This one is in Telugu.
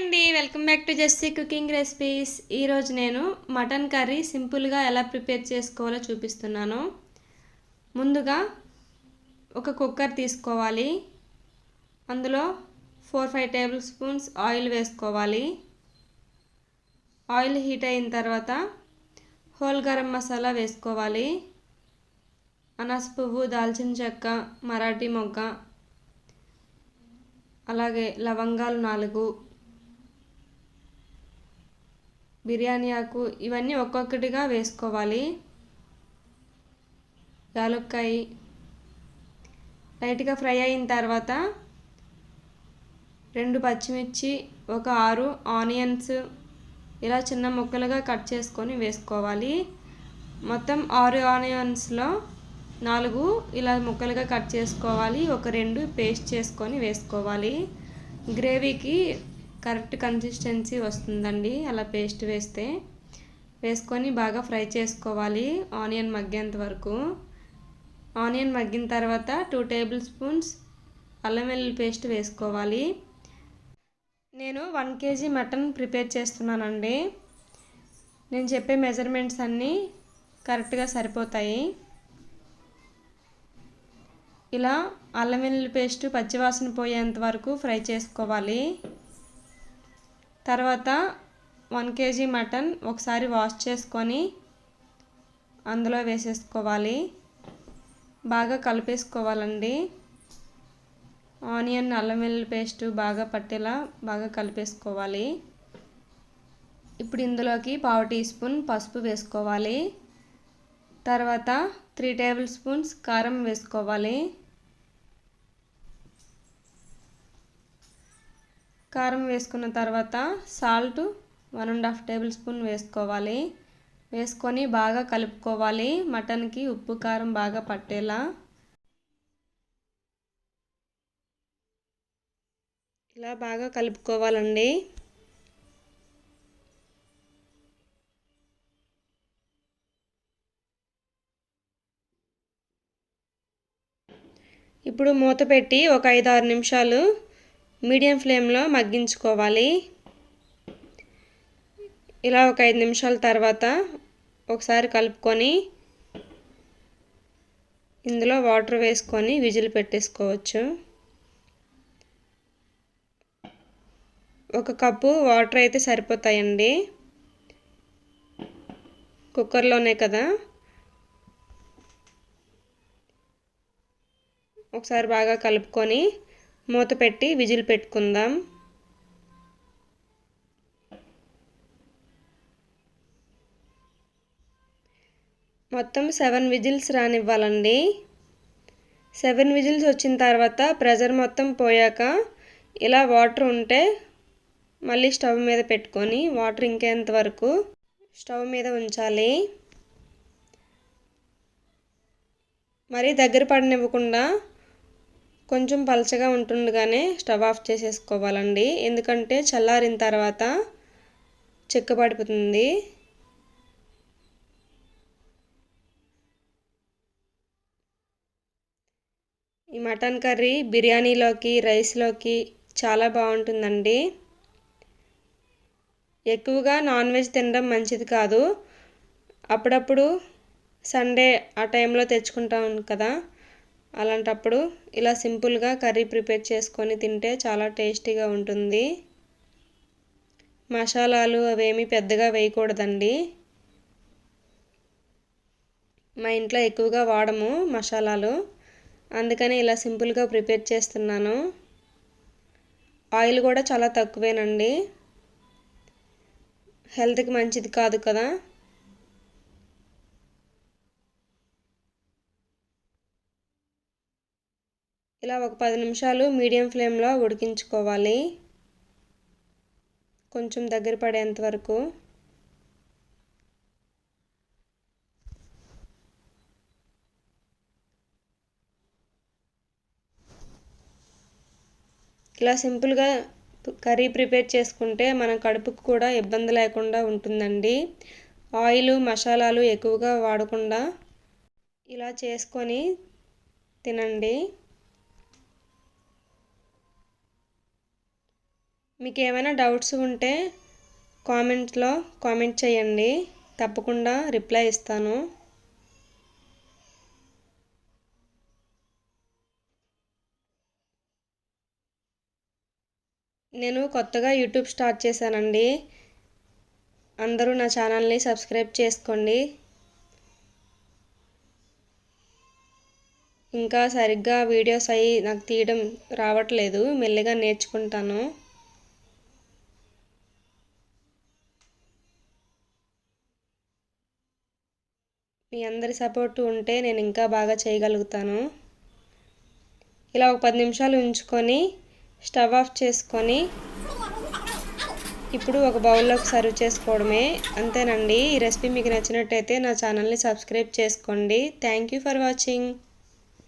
అండి, welcome back to Jessie cooking recipes. ఈరోజు నేను మటన్ కర్రీ సింపుల్గా ఎలా ప్రిపేర్ చేసుకోవాలో చూపిస్తున్నాను. ముందుగా ఒక కుక్కర్ తీసుకోవాలి. అందులో 4-5 టేబుల్ స్పూన్స్ ఆయిల్ వేసుకోవాలి. ఆయిల్ హీట్ అయిన తర్వాత హోల్ గరం మసాలా వేసుకోవాలి. అనాస పువ్వు, దాల్చిన చెక్క, మరాఠీ మొగ్గ, అలాగే లవంగాలు 4, బిర్యానీ ఆకు, ఇవన్నీ ఒక్కొక్కటిగా వేసుకోవాలి. యాలక్కాయ లైట్గా ఫ్రై అయిన తర్వాత 2 పచ్చిమిర్చి, ఒక 6 ఆనియన్స్ ఇలా చిన్న ముక్కలుగా కట్ చేసుకొని వేసుకోవాలి. మొత్తం 6 ఆనియన్స్లో 4 ఇలా ముక్కలుగా కట్ చేసుకోవాలి. ఒక 2 పేస్ట్ చేసుకొని వేసుకోవాలి. గ్రేవీకి కరెక్ట్ కన్సిస్టెన్సీ వస్తుందండి అలా పేస్ట్ వేసుకొని బాగా ఫ్రై చేసుకోవాలి ఆనియన్ మగ్గేంత వరకు. ఆనియన్ మగ్గిన తర్వాత 2 టేబుల్ స్పూన్స్ అల్లం వెల్లుల్లి పేస్ట్ వేసుకోవాలి. నేను 1 kg మటన్ ప్రిపేర్ చేస్తున్నానండి. నేను చెప్పే మెజర్మెంట్స్ అన్నీ కరెక్ట్గా సరిపోతాయి. ఇలా అల్లం వెల్లుల్లి పేస్ట్ పచ్చివాసన పోయేంత వరకు ఫ్రై చేసుకోవాలి. తర్వాత 1 kg మటన్ ఒకసారి వాష్ చేసుకొని అందులో వేసేసుకోవాలి. బాగా కలిపేసుకోవాలండి. ఆనియన్ అల్లం వెల్లుల్లి పేస్ట్ బాగా పట్టేలా బాగా కలిపేసుకోవాలి. ఇప్పుడు ఇందులోకి 1/2 టీ స్పూన్ పసుపు వేసుకోవాలి. తర్వాత 3 టేబుల్ స్పూన్స్ కారం వేసుకోవాలి. కారం వేసుకున్న తర్వాత సాల్ట్ 1.5 టేబుల్ స్పూన్ వేసుకోవాలి. వేసుకొని బాగా కలుపుకోవాలి. మటన్కి ఉప్పు కారం బాగా పట్టేలా ఇలా బాగా కలుపుకోవాలండి. ఇప్పుడు మూత పెట్టి ఒక 5-6 నిమిషాలు మీడియం ఫ్లేమ్లో మగ్గించుకోవాలి. ఇలా ఒక 5 నిమిషాల తర్వాత ఒకసారి కలుపుకొని ఇందులో వాటర్ వేసుకొని విజిల్ పెట్టేసుకోవచ్చు. 1 కప్పు వాటర్ అయితే సరిపోతాయండి. కుక్కర్లోనే కదా. ఒకసారి బాగా కలుపుకొని మూత పెట్టి విజిల్ పెట్టుకుందాం. మొత్తం 7 విజిల్స్ రానివ్వాలండి. 7 విజిల్స్ వచ్చిన తర్వాత ప్రెషర్ మొత్తం పోయాక ఇలా వాటర్ ఉంటే మళ్ళీ స్టవ్ మీద పెట్టుకొని వాటర్ ఇంకేంత వరకు స్టవ్ మీద ఉంచాలి. మరీ దగ్గర పడనివ్వకుండా కొంచెం పలచగా ఉంటుండగానే స్టవ్ ఆఫ్ చేసేసుకోవాలండి. ఎందుకంటే చల్లారిన తర్వాత చిక్కబడిపోతుంది. ఈ మటన్ కర్రీ బిర్యానీలోకి, రైస్లోకి చాలా బాగుంటుందండి. ఎక్కువగా నాన్ వెజ్ తినడం మంచిది కాదు. అప్పుడప్పుడు సండే ఆ టైంలో తెచ్చుకుంటాం కదా, అలాంటప్పుడు ఇలా సింపుల్గా కర్రీ ప్రిపేర్ చేసుకొని తింటే చాలా టేస్టీగా ఉంటుంది. మసాలాలు అవేమీ పెద్దగా వేయకూడదండి. మా ఇంట్లో ఎక్కువగా వాడము మసాలాలు, అందుకని ఇలా సింపుల్గా ప్రిపేర్ చేస్తున్నాను. ఆయిల్ కూడా చాలా తక్కువేనండి. హెల్త్కి మంచిది కాదు కదా. ఇలా ఒక 10 నిమిషాలు మీడియం ఫ్లేమ్లో ఉడికించుకోవాలి. కొంచెం దగ్గర పడేంత వరకు. ఇలా సింపుల్గా కర్రీ ప్రిపేర్ చేసుకుంటే మన కడుపుకు కూడా ఇబ్బంది లేకుండా ఉంటుందండి. ఆయిల్, మసాలాలు ఎక్కువగా వాడకుండా ఇలా చేసుకొని తినండి. మీకు ఏమైనా డౌట్స్ ఉంటే కామెంట్లో కామెంట్ చేయండి, తప్పకుండా రిప్లై ఇస్తాను. నేను కొత్తగా యూట్యూబ్ స్టార్ట్ చేశానండి. అందరూ నా ఛానల్ని సబ్స్క్రైబ్ చేసుకోండి. ఇంకా సరిగ్గా వీడియోస్ నాకు తీయడం రావట్లేదు, మెల్లిగా నేర్చుకుంటాను. మీ అందరి సపోర్ట్ ఉంటే నేను ఇంకా బాగా చేయగలుగుతాను. ఇలా ఒక 10 నిమిషాలు ఉంచుకొని స్టవ్ ఆఫ్ చేసుకొని ఇప్పుడు ఒక బౌల్లోకి సర్వ్ చేసుకోవడమే. అంతేనండి. ఈ రెసిపీ మీకు నచ్చినట్టయితే నా ఛానల్ని సబ్స్క్రైబ్ చేసుకోండి. Thank you for watching.